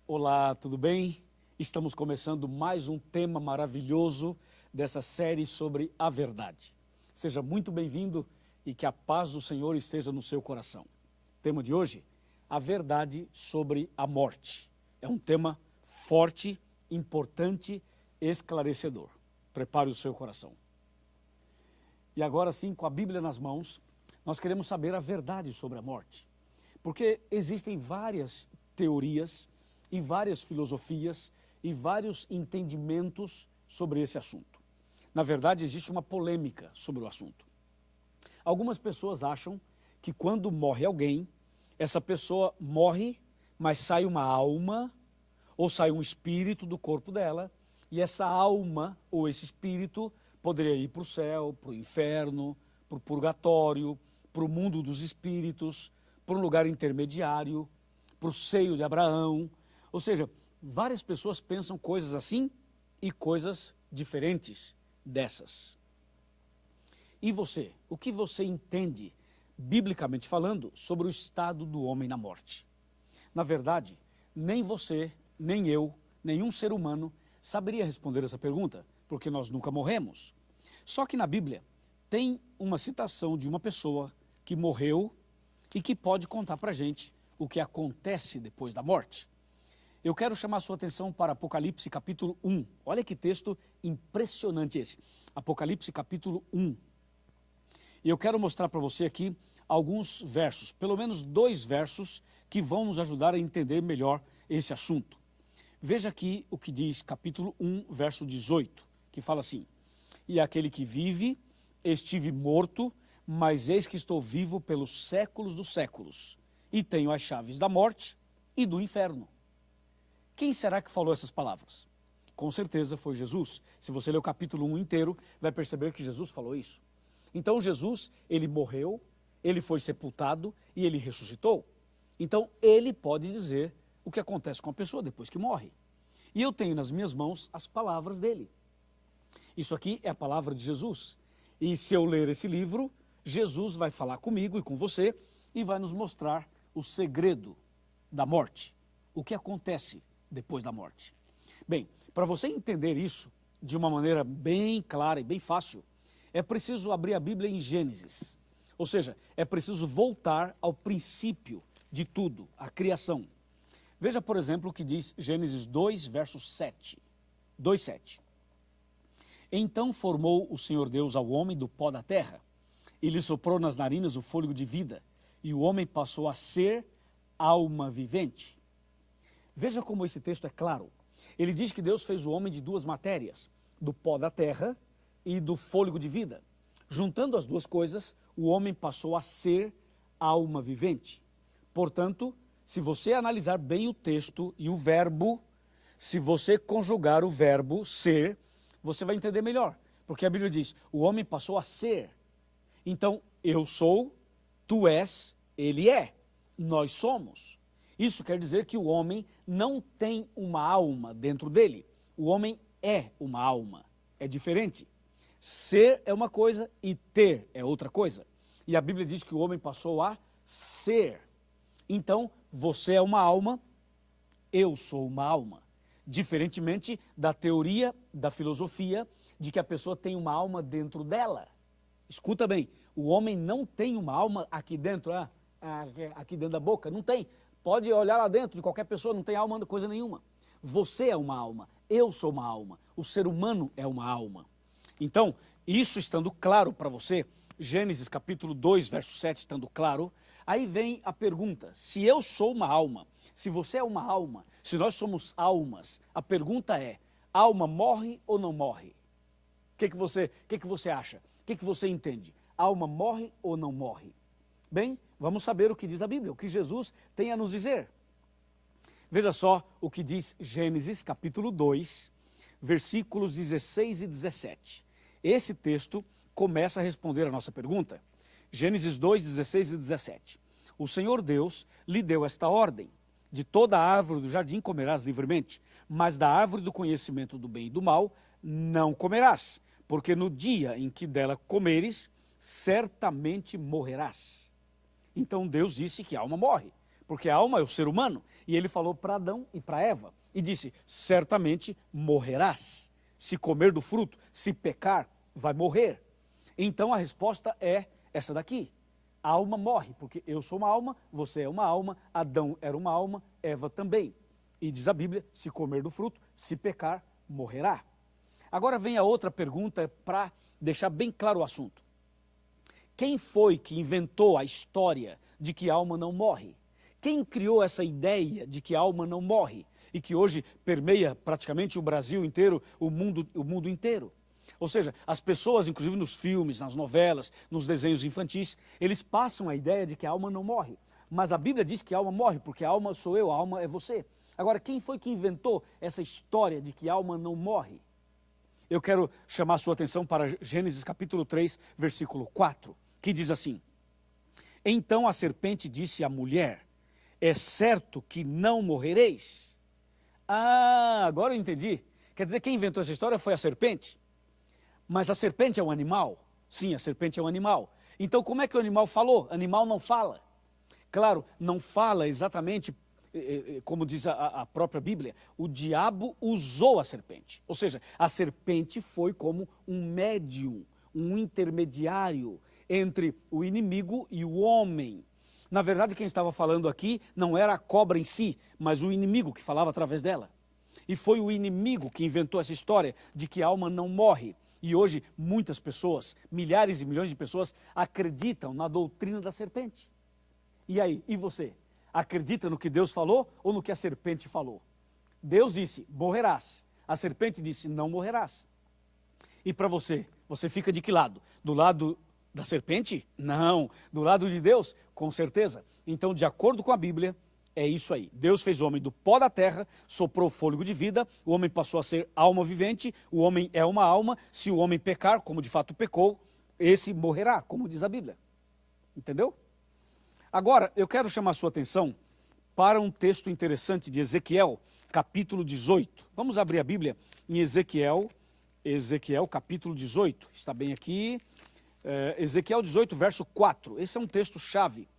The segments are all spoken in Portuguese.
Olá, tudo bem? Estamos começando mais um tema maravilhoso dessa série sobre a verdade. Seja muito bem-vindo e que a paz do Senhor esteja no seu coração. O tema de hoje, a verdade sobre a morte. É um tema forte, importante, esclarecedor. Prepare o seu coração. E agora sim, com a Bíblia nas mãos, nós queremos saber a verdade sobre a morte. Porque existem várias teorias e várias filosofias e vários entendimentos sobre esse assunto. Na verdade, existe uma polêmica sobre o assunto. Algumas pessoas acham que quando morre alguém, essa pessoa morre, mas sai uma alma ou sai um espírito do corpo dela, e essa alma ou esse espírito poderia ir para o céu, para o inferno, para o purgatório, para o mundo dos espíritos, para um lugar intermediário, para o seio de Abraão. Ou seja, várias pessoas pensam coisas assim e coisas diferentes dessas. E você? O que você entende, biblicamente falando, sobre o estado do homem na morte? Na verdade, nem você, nem eu, nenhum ser humano saberia responder essa pergunta, porque nós nunca morremos. Só que na Bíblia tem uma citação de uma pessoa que morreu e que pode contar para a gente o que acontece depois da morte. Eu quero chamar a sua atenção para Apocalipse capítulo 1. Olha que texto impressionante esse. Apocalipse capítulo 1. E eu quero mostrar para você aqui alguns versos, pelo menos 2 versos, que vão nos ajudar a entender melhor esse assunto. Veja aqui o que diz capítulo 1, verso 18, que fala assim: E aquele que vive, estive morto, mas eis que estou vivo pelos séculos dos séculos, e tenho as chaves da morte e do inferno. Quem será que falou essas palavras? Com certeza foi Jesus. Se você ler o capítulo 1 inteiro, vai perceber que Jesus falou isso. Então Jesus, ele morreu, ele foi sepultado e ele ressuscitou. Então ele pode dizer o que acontece com a pessoa depois que morre. E eu tenho nas minhas mãos as palavras dele. Isso aqui é a palavra de Jesus. E se eu ler esse livro, Jesus vai falar comigo e com você e vai nos mostrar o segredo da morte. O que acontece depois da morte. Bem, para você entender isso de uma maneira bem clara e bem fácil, é preciso abrir a Bíblia em Gênesis. Ou seja, é preciso voltar ao princípio de tudo, a criação. Veja, por exemplo, o que diz Gênesis 2, verso 7. 2:7. Então formou o Senhor Deus ao homem do pó da terra, e lhe soprou nas narinas o fôlego de vida, e o homem passou a ser alma vivente. Veja como esse texto é claro. Ele diz que Deus fez o homem de 2 matérias, do pó da terra e do fôlego de vida. Juntando as 2 coisas, o homem passou a ser alma vivente. Portanto, se você analisar bem o texto e o verbo, se você conjugar o verbo ser, você vai entender melhor. Porque a Bíblia diz, o homem passou a ser. Então, eu sou, tu és, ele é, nós somos. Isso quer dizer que o homem não tem uma alma dentro dele. O homem é uma alma. É diferente. Ser é uma coisa e ter é outra coisa. E a Bíblia diz que o homem passou a ser. Então, você é uma alma, eu sou uma alma. Diferentemente da teoria, da filosofia, de que a pessoa tem uma alma dentro dela. Escuta bem, o homem não tem uma alma aqui dentro, aqui dentro da boca, não tem. Pode olhar lá dentro de qualquer pessoa, não tem alma, coisa nenhuma. Você é uma alma, eu sou uma alma, o ser humano é uma alma. Então, isso estando claro para você, Gênesis capítulo 2, verso 7 estando claro, aí vem a pergunta, se eu sou uma alma, se você é uma alma, se nós somos almas, a pergunta é, alma morre ou não morre? O que você acha? O que você entende? Alma morre ou não morre? Bem, vamos saber o que diz a Bíblia, o que Jesus tem a nos dizer. Veja só o que diz Gênesis capítulo 2, versículos 16 e 17. Esse texto começa a responder a nossa pergunta. Gênesis 2, 16 e 17. O Senhor Deus lhe deu esta ordem: de toda a árvore do jardim comerás livremente, mas da árvore do conhecimento do bem e do mal não comerás, porque no dia em que dela comeres, certamente morrerás. Então Deus disse que a alma morre. porque a alma é o ser humano. E ele falou para Adão e para Eva, e disse, certamente morrerás. Se comer do fruto, se pecar, vai morrer. Então a resposta é essa daqui. A alma morre, porque eu sou uma alma, você é uma alma, Adão era uma alma, Eva também. E diz a Bíblia, se comer do fruto, se pecar, morrerá. Agora vem a outra pergunta para deixar bem claro o assunto. Quem foi que inventou a história de que a alma não morre? Quem criou essa ideia de que a alma não morre e que hoje permeia praticamente o Brasil inteiro, o mundo inteiro? Ou seja, as pessoas, inclusive nos filmes, nas novelas, nos desenhos infantis, eles passam a ideia de que a alma não morre. Mas a Bíblia diz que a alma morre, porque a alma sou eu, a alma é você. Agora, quem foi que inventou essa história de que a alma não morre? Eu quero chamar a sua atenção para Gênesis capítulo 3, versículo 4, que diz assim: Então a serpente disse à mulher, é certo que não morrereis? Ah, agora eu entendi. Quer dizer, quem inventou essa história foi a serpente. Mas a serpente é um animal? Sim, a serpente é um animal. Então como é que o animal falou? Animal não fala. Claro, não fala exatamente como diz a própria Bíblia. O diabo usou a serpente. Ou seja, a serpente foi como um médium, um intermediário entre o inimigo e o homem. Na verdade, quem estava falando aqui não era a cobra em si, mas o inimigo que falava através dela. E foi o inimigo que inventou essa história de que a alma não morre. E hoje muitas pessoas, milhares e milhões de pessoas, acreditam na doutrina da serpente. E aí, e você? Acredita no que Deus falou ou no que a serpente falou? Deus disse, morrerás. A serpente disse, não morrerás. E para você, você fica de que lado? Do lado da serpente? Não. Do lado de Deus? Com certeza. Então, de acordo com a Bíblia, é isso aí. Deus fez o homem do pó da terra, soprou fôlego de vida, o homem passou a ser alma vivente, o homem é uma alma, se o homem pecar, como de fato pecou, esse morrerá, como diz a Bíblia. Entendeu? Agora, eu quero chamar a sua atenção para um texto interessante de Ezequiel, capítulo 18. Vamos abrir a Bíblia em Ezequiel capítulo 18. Está bem aqui. Ezequiel 18, verso 4. Esse é um texto-chave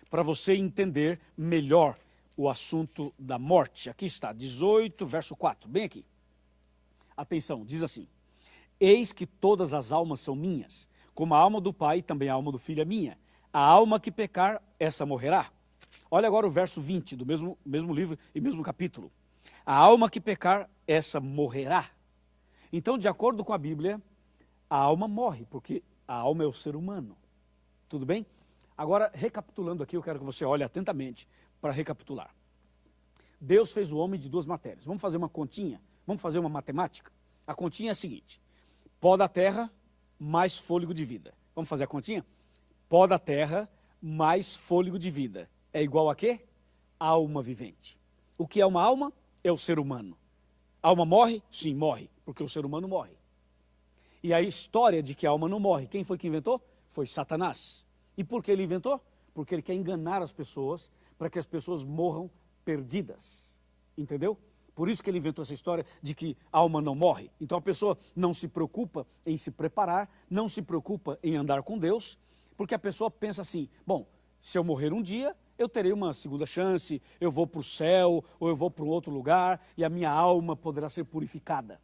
para você entender melhor o assunto da morte. Aqui está, 18, verso 4, bem aqui. Atenção, diz assim: Eis que todas as almas são minhas, como a alma do Pai, também a alma do Filho é minha. A alma que pecar, essa morrerá. Olha agora o verso 20 do mesmo livro e mesmo capítulo. A alma que pecar, essa morrerá. Então, de acordo com a Bíblia, a alma morre, porque a alma é o ser humano. Tudo bem? Agora, recapitulando aqui, eu quero que você olhe atentamente para recapitular. Deus fez o homem de duas matérias. Vamos fazer uma continha? Vamos fazer uma matemática? A continha é a seguinte: pó da terra mais fôlego de vida. Vamos fazer a continha? Pó da terra mais fôlego de vida é igual a quê? Alma vivente. O que é uma alma? É o ser humano. A alma morre? Sim, morre, porque o ser humano morre. E a história de que a alma não morre, quem foi que inventou? Foi Satanás. E por que ele inventou? Porque ele quer enganar as pessoas, para que as pessoas morram perdidas. Entendeu? Por isso que ele inventou essa história de que a alma não morre. Então a pessoa não se preocupa em se preparar, não se preocupa em andar com Deus, porque a pessoa pensa assim, bom, se eu morrer um dia, eu terei uma segunda chance, eu vou para o céu, ou eu vou para um outro lugar, e a minha alma poderá ser purificada.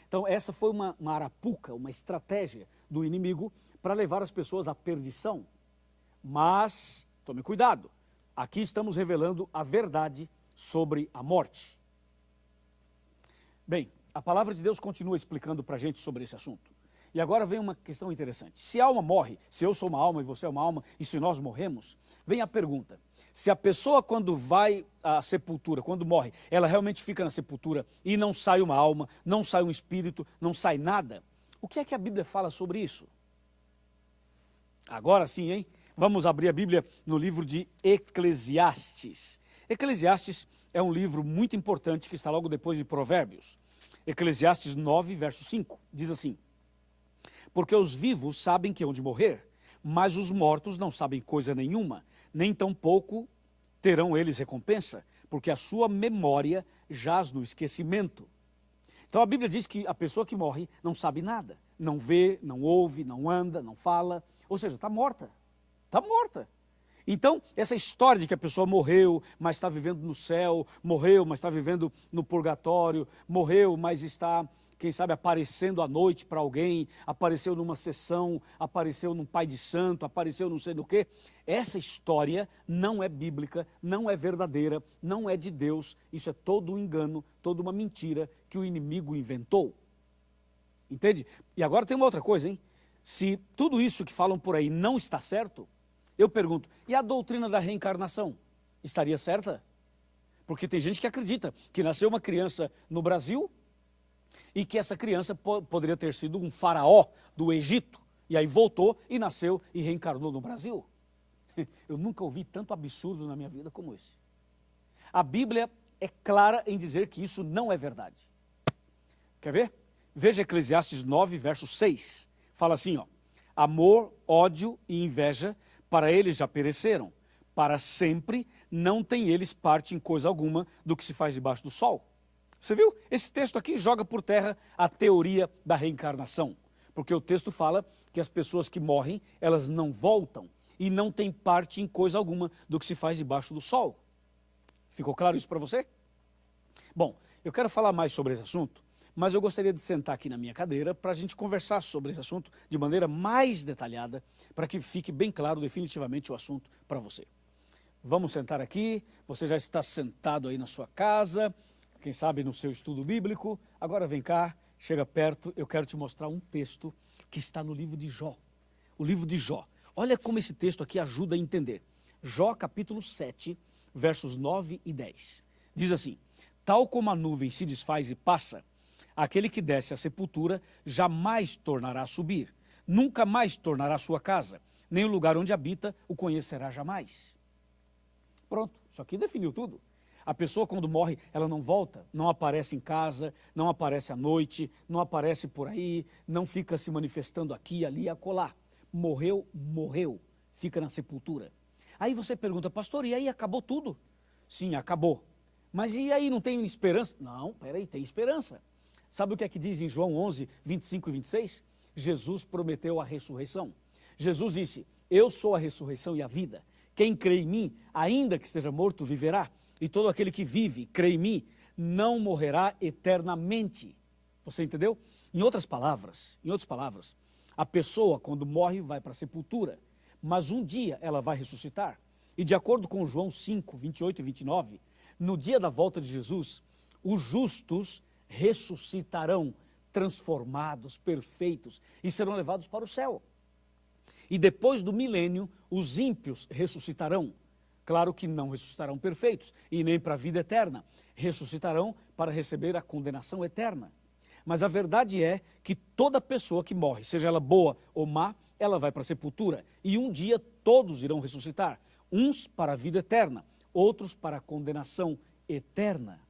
Então essa foi uma arapuca, uma estratégia do inimigo para levar as pessoas à perdição. Mas, tome cuidado, aqui estamos revelando a verdade sobre a morte. Bem, a palavra de Deus continua explicando para a gente sobre esse assunto. E agora vem uma questão interessante. Se a alma morre, se eu sou uma alma e você é uma alma, e se nós morremos, vem a pergunta: se a pessoa quando vai à sepultura, quando morre, ela realmente fica na sepultura e não sai uma alma, não sai um espírito, não sai nada, o que é que a Bíblia fala sobre isso? Agora sim, hein? Vamos abrir a Bíblia no livro de Eclesiastes. Eclesiastes é um livro muito importante que está logo depois de Provérbios. Eclesiastes 9, verso 5, diz assim: Porque os vivos sabem que hão de morrer, mas os mortos não sabem coisa nenhuma, nem tampouco terão eles recompensa, porque a sua memória jaz no esquecimento. Então a Bíblia diz que a pessoa que morre não sabe nada, não vê, não ouve, não anda, não fala, ou seja, está morta. Está morta. Então, essa história de que a pessoa morreu, mas está vivendo no céu, morreu, mas está vivendo no purgatório, morreu, mas está, quem sabe, aparecendo à noite para alguém, apareceu numa sessão, apareceu num pai de santo, apareceu não sei do quê. Essa história não é bíblica, não é verdadeira, não é de Deus. Isso é todo um engano, toda uma mentira que o inimigo inventou. Entende? E agora tem uma outra coisa, hein? Se tudo isso que falam por aí não está certo, eu pergunto, e a doutrina da reencarnação? Estaria certa? Porque tem gente que acredita que nasceu uma criança no Brasil e que essa criança poderia ter sido um faraó do Egito, e aí voltou e nasceu e reencarnou no Brasil. Eu nunca ouvi tanto absurdo na minha vida como esse. A Bíblia é clara em dizer que isso não é verdade. Quer ver? Veja Eclesiastes 9, verso 6. Fala assim, ó: amor, ódio e inveja, para eles já pereceram. Para sempre não tem eles parte em coisa alguma do que se faz debaixo do sol. Você viu? Esse texto aqui joga por terra a teoria da reencarnação. Porque o texto fala que as pessoas que morrem, elas não voltam e não têm parte em coisa alguma do que se faz debaixo do sol. Ficou claro isso para você? Bom, eu quero falar mais sobre esse assunto, mas eu gostaria de sentar aqui na minha cadeira para a gente conversar sobre esse assunto de maneira mais detalhada, para que fique bem claro definitivamente o assunto para você. Vamos sentar aqui, você já está sentado aí na sua casa, quem sabe no seu estudo bíblico. Agora vem cá, chega perto, eu quero te mostrar um texto que está no livro de Jó. O livro de Jó. Olha como esse texto aqui ajuda a entender. Jó capítulo 7, versos 9 e 10. Diz assim: tal como a nuvem se desfaz e passa, aquele que desce à sepultura jamais tornará a subir, nunca mais tornará a sua casa, nem o lugar onde habita o conhecerá jamais. Pronto, isso aqui definiu tudo. A pessoa quando morre, ela não volta, não aparece em casa, não aparece à noite, não aparece por aí, não fica se manifestando aqui, ali e acolá. Morreu, morreu, fica na sepultura. Aí você pergunta, pastor, e aí acabou tudo? Sim, acabou. Mas e aí, não tem esperança? Não, peraí, tem esperança. Sabe o que é que diz em João 11, 25 e 26? Jesus prometeu a ressurreição. Jesus disse, eu sou a ressurreição e a vida. Quem crê em mim, ainda que esteja morto, viverá. E todo aquele que vive, crê em mim, não morrerá eternamente. Você entendeu? Em outras palavras, a pessoa quando morre vai para a sepultura, mas um dia ela vai ressuscitar. E de acordo com João 5, 28 e 29, no dia da volta de Jesus, os justos ressuscitarão, transformados, perfeitos, e serão levados para o céu. E depois do milênio, os ímpios ressuscitarão. Claro que não ressuscitarão perfeitos, e nem para a vida eterna. Ressuscitarão para receber a condenação eterna. Mas a verdade é que toda pessoa que morre, seja ela boa ou má, ela vai para a sepultura. E um dia todos irão ressuscitar. Uns para a vida eterna, outros para a condenação eterna.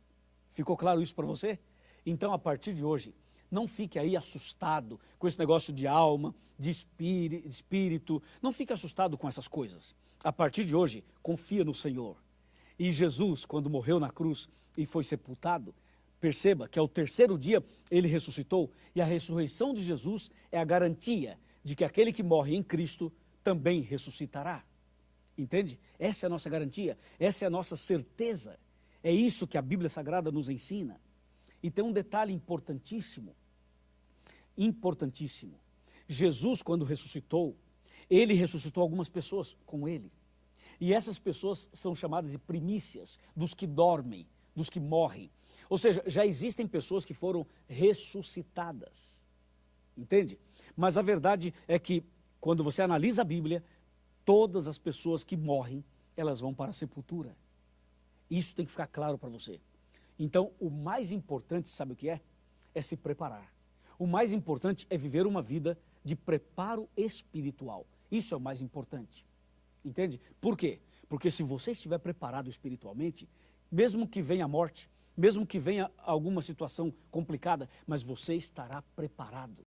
Ficou claro isso para você? Então, a partir de hoje, não fique aí assustado com esse negócio de alma, de espírito. Não fique assustado com essas coisas. A partir de hoje, confia no Senhor. E Jesus, quando morreu na cruz e foi sepultado, perceba que ao terceiro dia ele ressuscitou. E a ressurreição de Jesus é a garantia de que aquele que morre em Cristo também ressuscitará. Entende? Essa é a nossa garantia, essa é a nossa certeza. É isso que a Bíblia Sagrada nos ensina. E tem um detalhe importantíssimo. Importantíssimo. Jesus, quando ressuscitou, ele ressuscitou algumas pessoas com ele. E essas pessoas são chamadas de primícias, dos que dormem, dos que morrem. Ou seja, já existem pessoas que foram ressuscitadas. Entende? Mas a verdade é que, quando você analisa a Bíblia, todas as pessoas que morrem, elas vão para a sepultura. Isso tem que ficar claro para você. Então, o mais importante, sabe o que é? É se preparar. O mais importante é viver uma vida de preparo espiritual. Isso é o mais importante. Entende? Por quê? Porque se você estiver preparado espiritualmente, mesmo que venha a morte, mesmo que venha alguma situação complicada, mas você estará preparado.